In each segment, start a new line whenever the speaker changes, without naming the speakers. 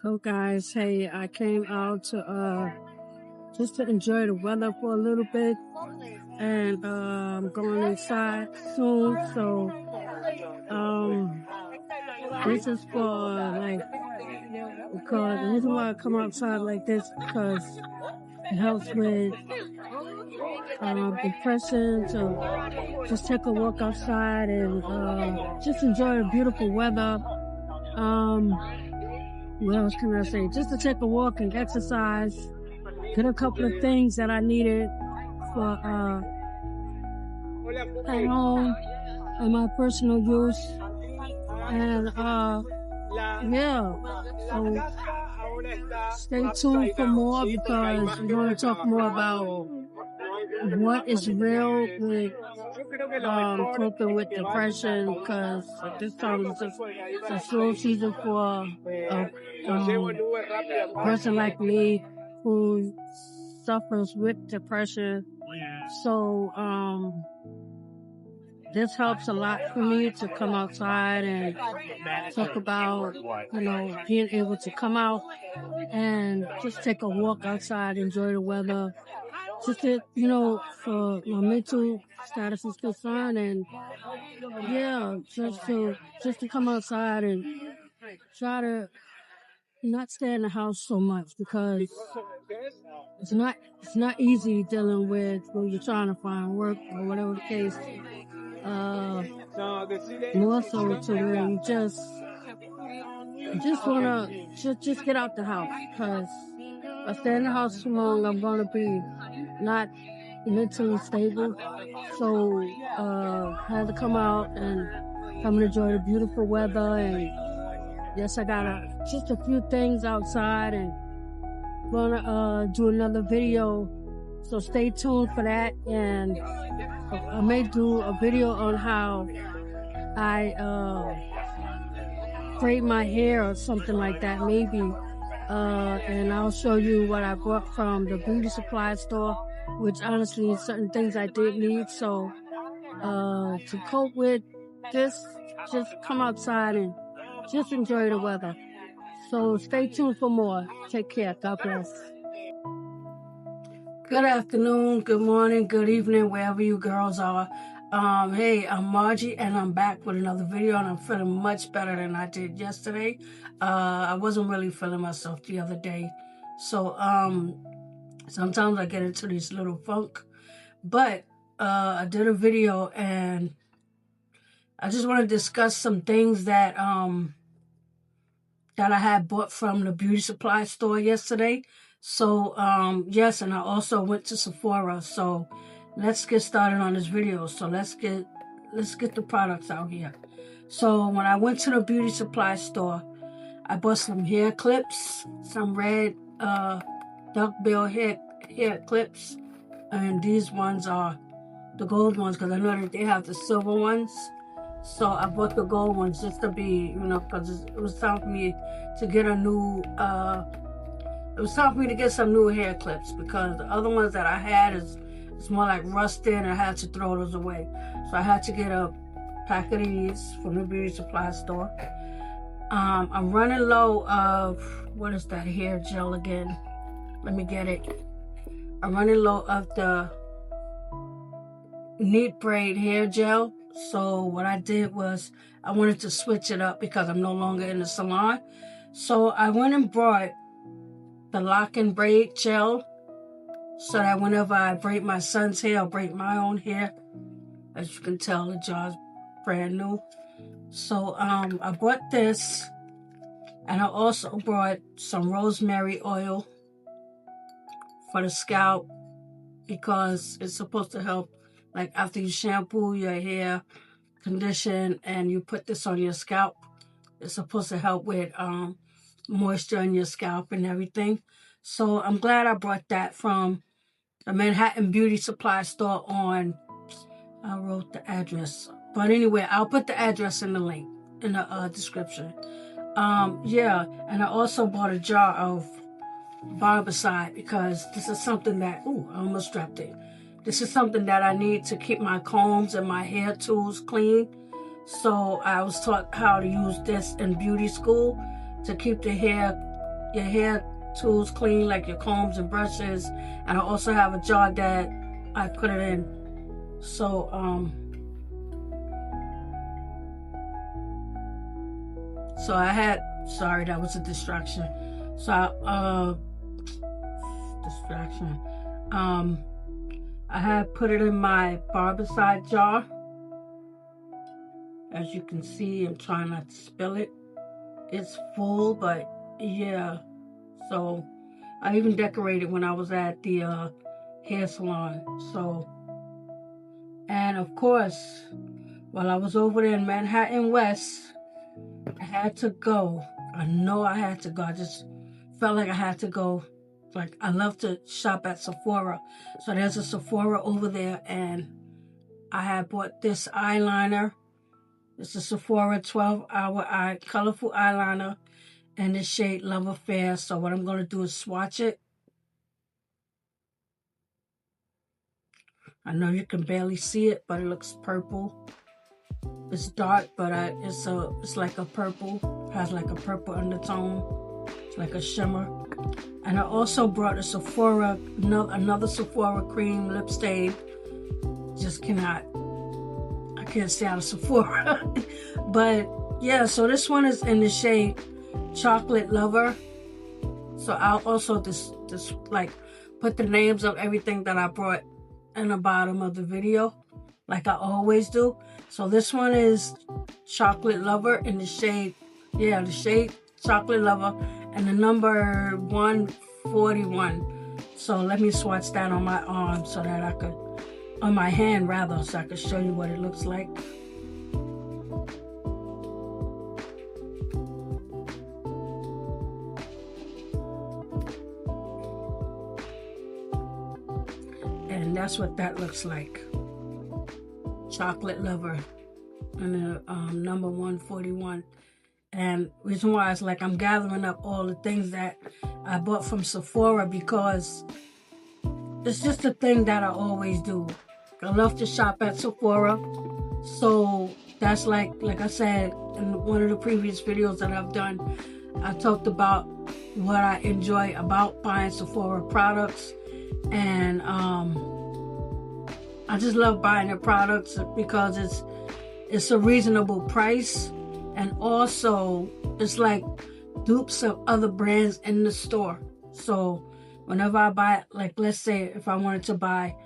So guys, hey, I came out to just to enjoy the weather for a little bit, and I'm going inside soon. So this is for like, because the reason why I come outside like this, because it helps with depression. So just take a walk outside and just enjoy the beautiful weather. What else can I say? Just to take a walk and exercise, get a couple of things that I needed for at home and my personal use. And yeah, so stay tuned for more, because I'm going to talk more about what is real with coping with depression, because this time is a slow season for a person like me who suffers with depression. So this helps a lot for me to come outside and talk about, being able to come out and just take a walk outside, enjoy the weather, just to, for my mental status is concerned, and yeah, just to come outside and try to not stay in the house so much, because it's not easy dealing with when you're trying to find work or whatever the case. More so to where you just wanna just get out the house, because if I stay in the house too long, I'm gonna be not mentally stable. So I had to come out and come and enjoy the beautiful weather. And yes, I got just a few things outside, and gonna do another video, so stay tuned for that. And I may do a video on how I braid my hair or something like that, maybe. And I'll show you what I bought from the beauty supply store, which honestly is certain things I did need. So to cope with this, just come outside and just enjoy the weather. So stay tuned for more. Take care. God bless. Good afternoon, good morning, good evening, wherever you girls are. Hey, I'm Margie, and I'm back with another video, and I'm feeling much better than I did yesterday. I wasn't really feeling myself the other day. So sometimes I get into these little funk. But I did a video, and I just want to discuss some things that that I had bought from the beauty supply store yesterday. So yes, and I also went to Sephora. So let's get started on this video. So let's get the products out here. So when I went to the beauty supply store, I bought some hair clips, some red duckbill hair clips, and these ones are the gold ones, because I know that they have the silver ones. So I bought the gold ones just to be, because it was time for me to get a new, it was time for me to get some new hair clips, because the other ones that I had it's more like rusted, and I had to throw those away. So I had to get a pack of these from the beauty supply store. I'm running low of, what is that hair gel again? Let me get it. I'm running low of the Neat Braid hair gel. So what I did was I wanted to switch it up, because I'm no longer in the salon. So I went and brought the LocN Braid gel, so that whenever I braid my son's hair or braid my own hair, as you can tell, the jar's brand new. So I bought this, and I also brought some rosemary oil for the scalp, because it's supposed to help, like after you shampoo your hair, condition, and you put this on your scalp, it's supposed to help with moisture in your scalp and everything. So I'm glad I brought that from the Manhattan Beauty Supply Store on, I wrote the address, but anyway, I'll put the address in the link in the description. Yeah, and I also bought a jar of Barbicide, because this is something that, I almost dropped it. This is something that I need to keep my combs and my hair tools clean. So I was taught how to use this in beauty school to keep the hair your hair tools clean, like your combs and brushes. And I also have a jar that I put it in. So so I had, sorry, that was a distraction. So I had put it in my Barbicide jar. As you can see, I'm trying not to spill it. It's full, but yeah. So I even decorated when I was at the hair salon. So, and of course, while I was over there in Manhattan West, I had to go. I know I had to go. I just felt like I had to go. Like, I love to shop at Sephora. So there's a Sephora over there, and I had bought this eyeliner. It's a Sephora 12-hour eye colorful eyeliner in the shade Love Affair. So what I'm going to do is swatch it. I know you can barely see it, but it looks purple. It's dark, but it's like a purple. It has like a purple undertone. It's like a shimmer. And I also brought a Sephora, another Sephora cream lip stain. Just cannot, I can't stay out of Sephora. But yeah, so this one is in the shade Chocolate Lover. So I'll also just like put the names of everything that I brought in the bottom of the video, like I always do. So this one is Chocolate Lover in the shade, yeah, the shade Chocolate Lover, and the number 141. So let me swatch that on my arm so that I could, on my hand rather, so I could show you what it looks like. And that's what that looks like. Chocolate Lover and the number 141. And reason why it's like I'm gathering up all the things that I bought from Sephora, because it's just a thing that I always do. I love to shop at Sephora. So that's like I said in one of the previous videos that I've done, I talked about what I enjoy about buying Sephora products. And I just love buying their products because it's a reasonable price, and also it's like dupes of other brands in the store. So whenever I buy, like let's say if I wanted to buy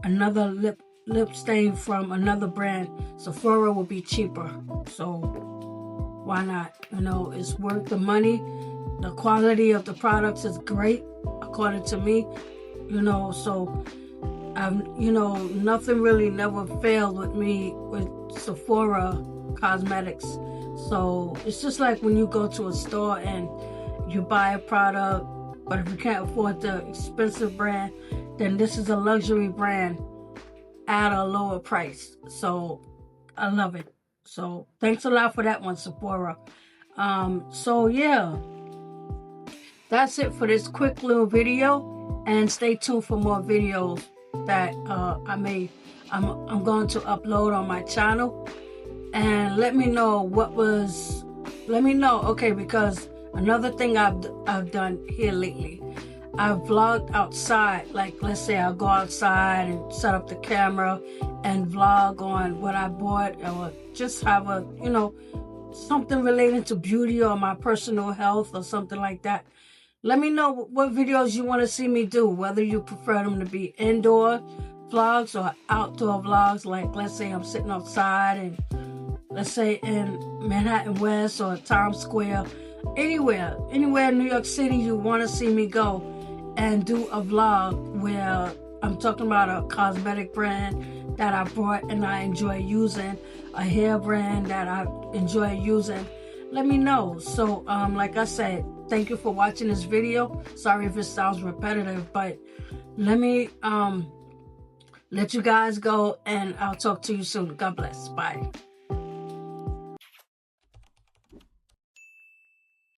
another lip stain from another brand, Sephora will be cheaper. So why not? You know, it's worth the money. The quality of the products is great, according to me. You know, so you know, nothing really never failed with me with Sephora cosmetics. So it's just like when you go to a store and you buy a product, but if you can't afford the expensive brand, then this is a luxury brand at a lower price. So I love it. So thanks a lot for that one, Sephora. So yeah, that's it for this quick little video. And stay tuned for more videos that I'm going to upload on my channel. And let me know okay, because another thing I've done here lately, I've vlogged outside. Like let's say I'll go outside and set up the camera and vlog on what I bought, or just have a, you know, something related to beauty or my personal health or something like that. Let me know what videos you want to see me do, whether you prefer them to be indoor vlogs or outdoor vlogs. Like, let's say I'm sitting outside and let's say in Manhattan West or Times Square, anywhere in New York City you want to see me go and do a vlog where I'm talking about a cosmetic brand that I bought and I enjoy using, a hair brand that I enjoy using. Let me know. So, like I said, thank you for watching this video. Sorry if it sounds repetitive, but let me let you guys go, and I'll talk to you soon. God bless. Bye.